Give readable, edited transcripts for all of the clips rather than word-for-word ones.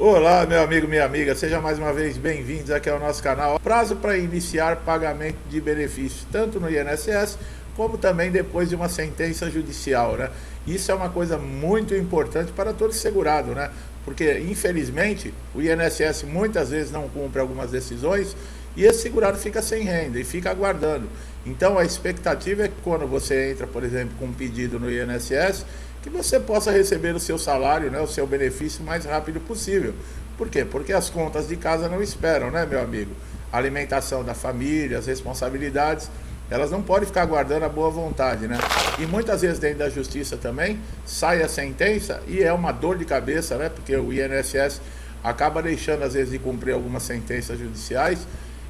Olá, meu amigo, minha amiga, seja mais uma vez bem-vindos aqui ao nosso canal. Prazo para iniciar pagamento de benefícios, tanto no INSS, como também depois de uma sentença judicial, né? Isso é uma coisa muito importante para todo segurado, né? Porque, infelizmente, o INSS muitas vezes não cumpre algumas decisões e esse segurado fica sem renda e fica aguardando. Então, a expectativa é que quando você entra, por exemplo, com um pedido no INSS, que você possa receber o seu salário, né, o seu benefício o mais rápido possível. Por quê? Porque as contas de casa não esperam, né, meu amigo? A alimentação da família, as responsabilidades, elas não podem ficar aguardando a boa vontade, né? E muitas vezes dentro da justiça também sai a sentença e é uma dor de cabeça, né? Porque o INSS acaba deixando às vezes de cumprir algumas sentenças judiciais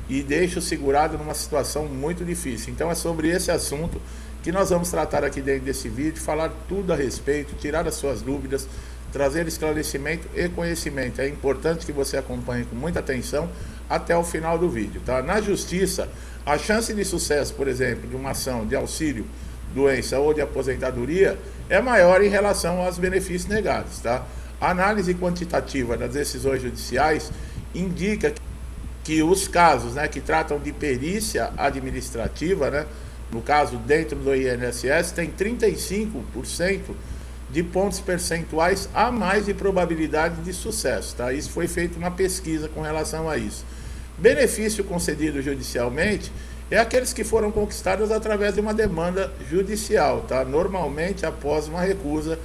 e deixa o segurado numa situação muito difícil. Então é sobre esse assunto que nós vamos tratar aqui dentro desse vídeo, falar tudo a respeito, tirar as suas dúvidas, trazer esclarecimento e conhecimento. É importante que você acompanhe com muita atenção até o final do vídeo, tá? Na justiça, a chance de sucesso, por exemplo, de uma ação de auxílio, doença ou de aposentadoria é maior em relação aos benefícios negados, tá? A análise quantitativa das decisões judiciais indica que os casos, né, que tratam de perícia administrativa, né, no caso dentro do INSS, tem 35% de pontos percentuais a mais de probabilidade de sucesso, tá? Isso foi feita uma pesquisa com relação a isso. Benefício concedido judicialmente é aqueles que foram conquistados através de uma demanda judicial, tá? Normalmente após uma recusa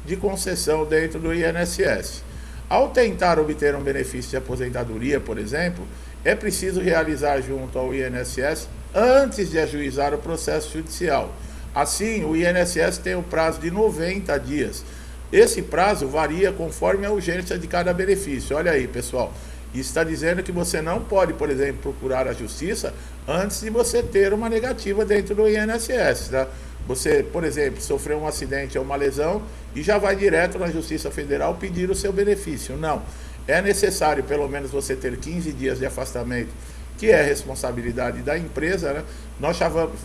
de concessão dentro do INSS. Ao tentar obter um benefício de aposentadoria, por exemplo, é preciso realizar junto ao INSS antes de ajuizar o processo judicial. Assim, o INSS tem o prazo de 90 dias. Esse prazo varia conforme a urgência de cada benefício. Olha aí, pessoal, isso está dizendo que você não pode, por exemplo, procurar a justiça antes de você ter uma negativa dentro do INSS, tá? Você, por exemplo, sofreu um acidente ou uma lesão e já vai direto na Justiça Federal pedir o seu benefício. Não, é necessário pelo menos você ter 15 dias de afastamento, que é responsabilidade da empresa, né? Nós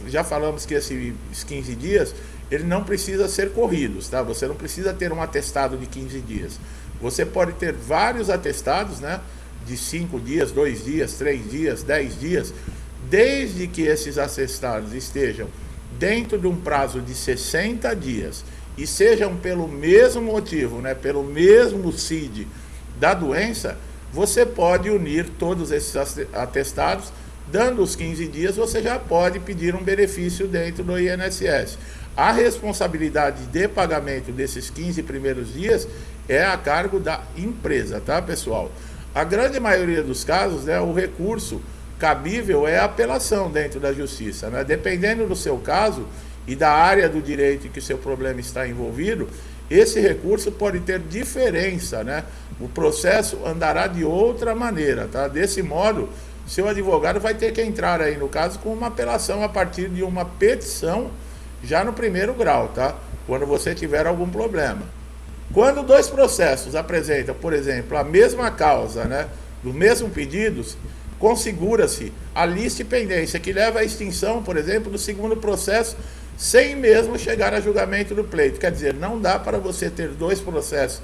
já falamos que esses 15 dias, ele não precisa ser corridos, tá? Você não precisa ter um atestado de 15 dias. Você pode ter vários atestados, né? De 5 dias, 2 dias, 3 dias, 10 dias, desde que esses atestados estejam dentro de um prazo de 60 dias e sejam pelo mesmo motivo, né? Pelo mesmo CID da doença, você pode unir todos esses atestados, dando os 15 dias, você já pode pedir um benefício dentro do INSS. A responsabilidade de pagamento desses 15 primeiros dias é a cargo da empresa, tá, pessoal? A grande maioria dos casos, né, o recurso cabível é a apelação dentro da justiça, né? Dependendo do seu caso e da área do direito em que o seu problema está envolvido, esse recurso pode ter diferença, né? O processo andará de outra maneira, tá? Desse modo, seu advogado vai ter que entrar aí, no caso, com uma apelação a partir de uma petição já no primeiro grau, tá? Quando você tiver algum problema. Quando dois processos apresentam, por exemplo, a mesma causa, né? Do mesmo pedido, configura-se a lista de pendência que leva à extinção, por exemplo, do segundo processo, sem mesmo chegar a julgamento do pleito. Quer dizer, não dá para você ter dois processos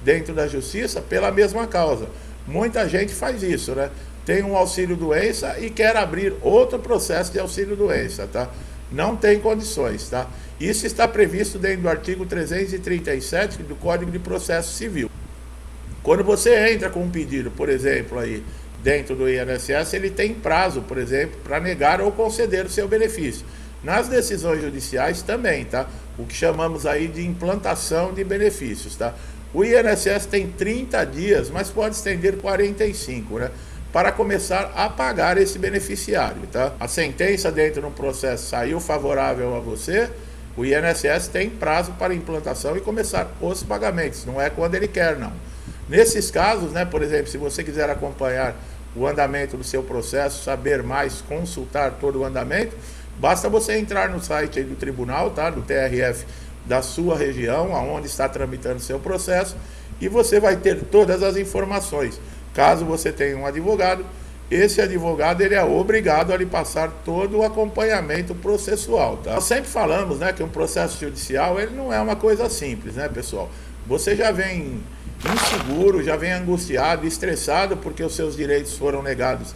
dentro da justiça pela mesma causa. Muita gente faz isso, né? Tem um auxílio-doença e quer abrir outro processo de auxílio-doença, tá? Não tem condições, tá? Isso está previsto dentro do artigo 337 do Código de Processo Civil. Quando você entra com um pedido, por exemplo, aí dentro do INSS, ele tem prazo, por exemplo, para negar ou conceder o seu benefício. Nas decisões judiciais também, tá? O que chamamos aí de implantação de benefícios, tá? O INSS tem 30 dias, mas pode estender 45, né? Para começar a pagar esse beneficiário, tá? A sentença dentro do processo saiu favorável a você, o INSS tem prazo para implantação e começar os pagamentos, não é quando ele quer, não. Nesses casos, né, por exemplo, se você quiser acompanhar o andamento do seu processo, saber mais, consultar todo o andamento, basta você entrar no site aí do tribunal, tá? Do TRF da sua região, aonde está tramitando o seu processo, e você vai ter todas as informações. Caso você tenha um advogado, esse advogado ele é obrigado a lhe passar todo o acompanhamento processual, tá? Nós sempre falamos, né, que um processo judicial ele não é uma coisa simples, né, pessoal? Você já vem inseguro, já vem angustiado, estressado porque os seus direitos foram negados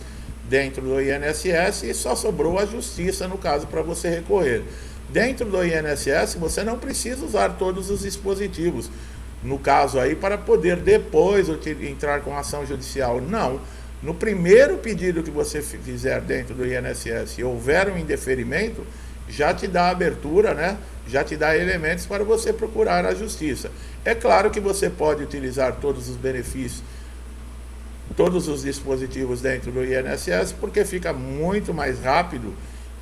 dentro do INSS e só sobrou a justiça, no caso, para você recorrer. Dentro do INSS, você não precisa usar todos os dispositivos, no caso aí, para poder depois entrar com ação judicial. Não. No primeiro pedido que você fizer dentro do INSS e houver um indeferimento, já te dá abertura, né? Já te dá elementos para você procurar a justiça. É claro que você pode utilizar todos os benefícios, todos os dispositivos dentro do INSS, porque fica muito mais rápido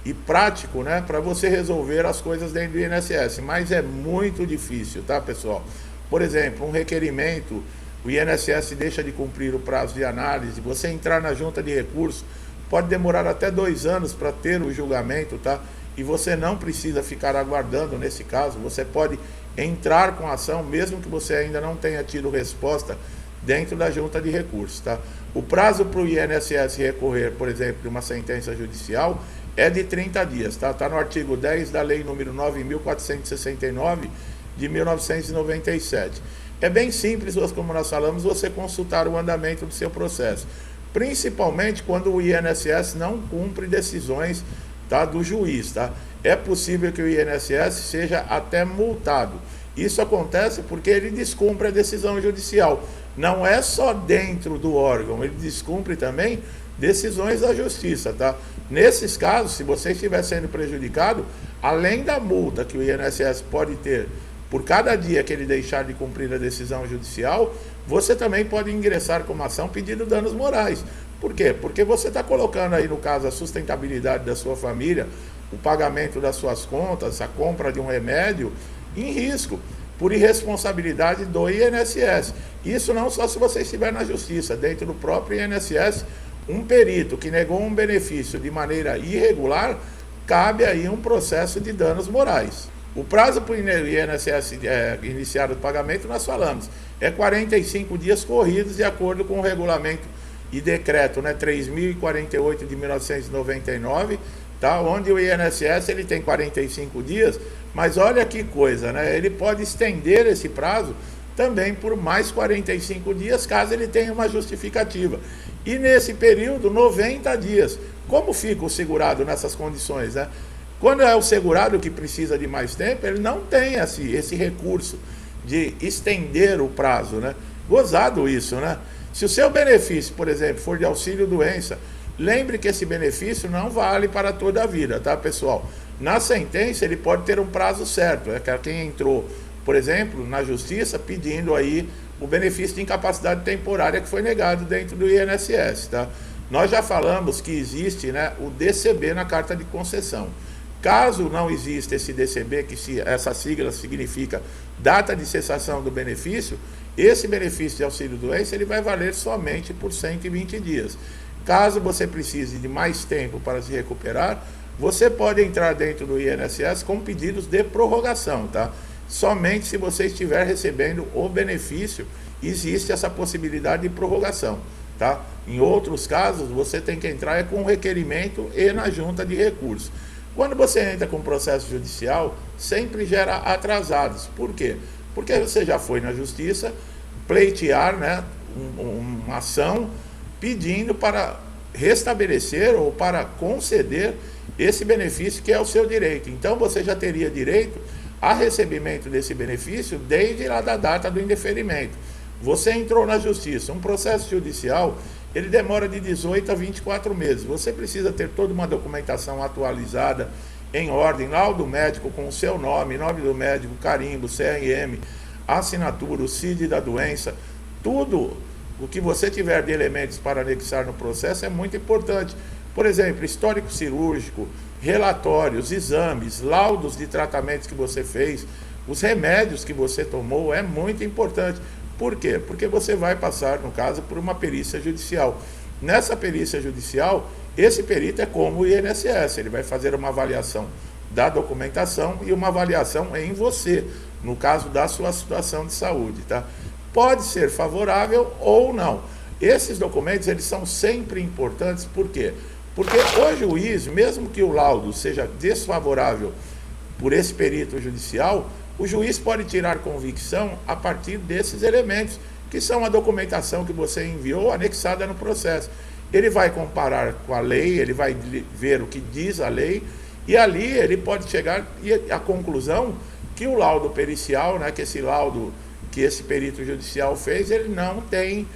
e prático, né, para você resolver as coisas dentro do INSS, mas é muito difícil, tá, pessoal? Por exemplo, um requerimento, o INSS deixa de cumprir o prazo de análise, você entrar na junta de recursos, pode demorar até 2 anos para ter o julgamento, tá? E você não precisa ficar aguardando nesse caso, você pode entrar com a ação, mesmo que você ainda não tenha tido resposta dentro da junta de recursos, tá? O prazo para o INSS recorrer, por exemplo, de uma sentença judicial é de 30 dias, tá? Está no artigo 10 da lei número 9.469 de 1997. É bem simples, como nós falamos, você consultar o andamento do seu processo, principalmente quando o INSS não cumpre decisões, tá, do juiz, tá? É possível que o INSS seja até multado. Isso acontece porque ele descumpre a decisão judicial. Não é só dentro do órgão, ele descumpre também decisões da justiça, tá? Nesses casos, se você estiver sendo prejudicado, além da multa que o INSS pode ter por cada dia que ele deixar de cumprir a decisão judicial, você também pode ingressar com uma ação pedindo danos morais. Por quê? Porque você está colocando aí, no caso, a sustentabilidade da sua família, o pagamento das suas contas, a compra de um remédio, em risco, por irresponsabilidade do INSS. Isso não só se você estiver na justiça, dentro do próprio INSS, um perito que negou um benefício de maneira irregular, cabe aí um processo de danos morais. O prazo para o INSS iniciar o pagamento, nós falamos, é 45 dias corridos, de acordo com o regulamento e decreto, né, 3.048 de 1999, tá, onde o INSS ele tem 45 dias, mas olha que coisa, né, ele pode estender esse prazo também por mais 45 dias, caso ele tenha uma justificativa. E nesse período, 90 dias. Como fica o segurado nessas condições, né? Quando é o segurado que precisa de mais tempo, ele não tem esse recurso de estender o prazo, né? Gozado isso, né? Se o seu benefício, por exemplo, for de auxílio-doença, lembre que esse benefício não vale para toda a vida, tá, pessoal? Na sentença, ele pode ter um prazo certo. É que quem entrou, por exemplo, na justiça, pedindo aí o benefício de incapacidade temporária que foi negado dentro do INSS, tá? Nós já falamos que existe, né, o DCB na carta de concessão. Caso não exista esse DCB, que essa sigla significa data de cessação do benefício, esse benefício de auxílio-doença ele vai valer somente por 120 dias. Caso você precise de mais tempo para se recuperar, você pode entrar dentro do INSS com pedidos de prorrogação, tá? Somente se você estiver recebendo o benefício, existe essa possibilidade de prorrogação, tá? Em outros casos, você tem que entrar com um requerimento e na junta de recursos. Quando você entra com processo judicial, sempre gera atrasados. Por quê? Porque você já foi na justiça pleitear, né, uma ação pedindo para restabelecer ou para conceder esse benefício que é o seu direito. Então você já teria direito a recebimento desse benefício desde lá da data do indeferimento. Você entrou na justiça, um processo judicial, ele demora de 18 a 24 meses. Você precisa ter toda uma documentação atualizada, em ordem, laudo médico com o seu nome do médico, carimbo, CRM, assinatura, o CID da doença, tudo o que você tiver de elementos para anexar no processo é muito importante. Por exemplo, histórico cirúrgico, relatórios, exames, laudos de tratamentos que você fez, os remédios que você tomou, é muito importante. Por quê? Porque você vai passar, no caso, por uma perícia judicial. Nessa perícia judicial, esse perito é como o INSS, ele vai fazer uma avaliação da documentação e uma avaliação em você, no caso da sua situação de saúde, tá? Pode ser favorável ou não. Esses documentos, eles são sempre importantes, por quê? Porque o juiz, mesmo que o laudo seja desfavorável por esse perito judicial, o juiz pode tirar convicção a partir desses elementos que são a documentação que você enviou anexada no processo. Ele vai comparar com a lei, ele vai ver o que diz a lei, e ali ele pode chegar à conclusão que o laudo pericial, né, que esse laudo que esse perito judicial fez, ele não tem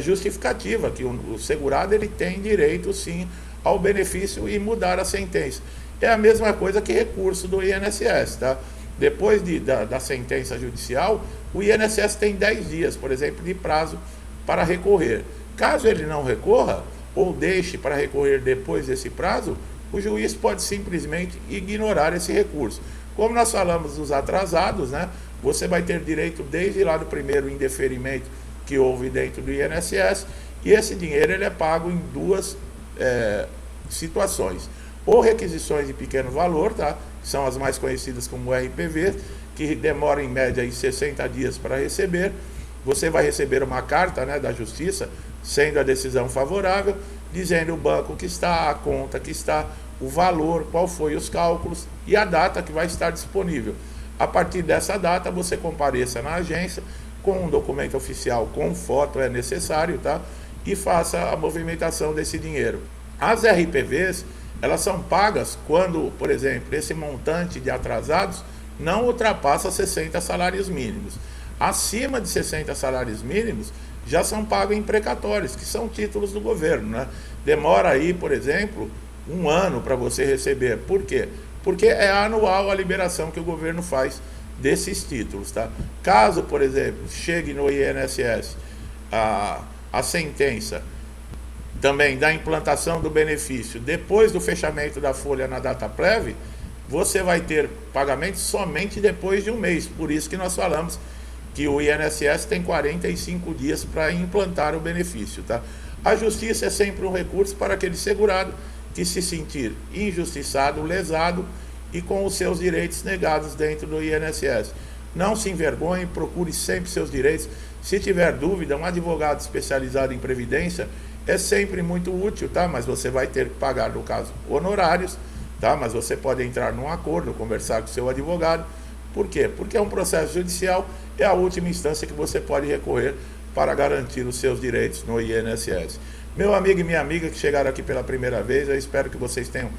justificativa, que o segurado ele tem direito sim ao benefício e mudar a sentença. É a mesma coisa que recurso do INSS, tá? Depois da sentença judicial, o INSS tem 10 dias, por exemplo, de prazo para recorrer. Caso ele não recorra, ou deixe para recorrer depois desse prazo, o juiz pode simplesmente ignorar esse recurso. Como nós falamos dos atrasados, né, você vai ter direito desde lá do primeiro indeferimento que houve dentro do INSS, e esse dinheiro ele é pago em duas situações. Ou requisições de pequeno valor, tá? São as mais conhecidas como RPV, que demoram em média em 60 dias para receber. Você vai receber uma carta, né, da Justiça, sendo a decisão favorável, dizendo o banco que está, a conta que está, o valor, qual foi os cálculos e a data que vai estar disponível. A partir dessa data, você compareça na agência com um documento oficial, com foto é necessário, tá? E faça a movimentação desse dinheiro. As RPVs, elas são pagas quando, por exemplo, esse montante de atrasados não ultrapassa 60 salários mínimos. Acima de 60 salários mínimos, já são pagos em precatórios, que são títulos do governo, né? Demora aí, por exemplo, 1 ano para você receber. Por quê? Porque é anual a liberação que o governo faz desses títulos, tá? Caso, por exemplo, chegue no INSS a sentença também da implantação do benefício depois do fechamento da folha na data prévia, você vai ter pagamento somente depois de 1 mês. Por isso que nós falamos que o INSS tem 45 dias para implantar o benefício, tá? A justiça é sempre um recurso para aquele segurado que se sentir injustiçado, lesado e com os seus direitos negados dentro do INSS. Não se envergonhe, procure sempre seus direitos. Se tiver dúvida, um advogado especializado em previdência é sempre muito útil, tá? Mas você vai ter que pagar, no caso, honorários, tá? Mas você pode entrar num acordo, conversar com seu advogado. Por quê? Porque é um processo judicial, é a última instância que você pode recorrer para garantir os seus direitos no INSS. Meu amigo e minha amiga que chegaram aqui pela primeira vez, eu espero que vocês tenham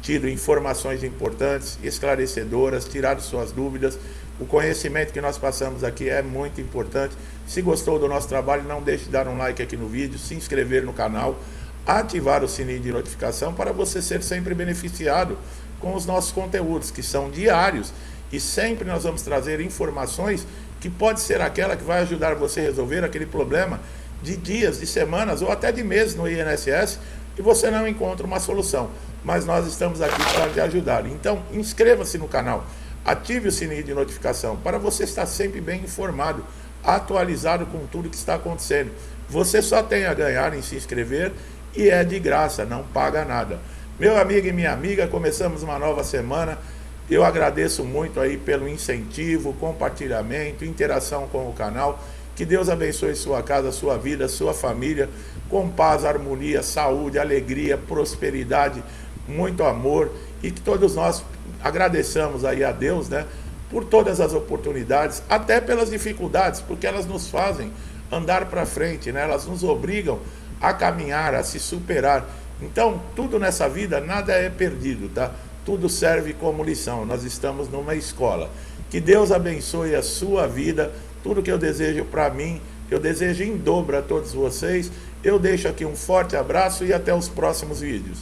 tido informações importantes, esclarecedoras, tirado suas dúvidas. O conhecimento que nós passamos aqui é muito importante. Se gostou do nosso trabalho, não deixe de dar um like aqui no vídeo, se inscrever no canal, ativar o sininho de notificação para você ser sempre beneficiado com os nossos conteúdos, que são diários, e sempre nós vamos trazer informações que pode ser aquela que vai ajudar você a resolver aquele problema de dias, de semanas ou até de meses no INSS e você não encontra uma solução. Mas nós estamos aqui para te ajudar. Então, inscreva-se no canal, ative o sininho de notificação para você estar sempre bem informado, atualizado com tudo que está acontecendo. Você só tem a ganhar em se inscrever e é de graça, não paga nada. Meu amigo e minha amiga, começamos uma nova semana. Eu agradeço muito aí pelo incentivo, compartilhamento, interação com o canal. Que Deus abençoe sua casa, sua vida, sua família, com paz, harmonia, saúde, alegria, prosperidade, muito amor, e que todos nós agradeçamos aí a Deus, né, por todas as oportunidades, até pelas dificuldades, porque elas nos fazem andar para frente, né, elas nos obrigam a caminhar, a se superar. Então, tudo nessa vida, nada é perdido, tá? Tudo serve como lição, nós estamos numa escola. Que Deus abençoe a sua vida. Tudo que eu desejo para mim, eu desejo em dobro a todos vocês. Eu deixo aqui um forte abraço e até os próximos vídeos.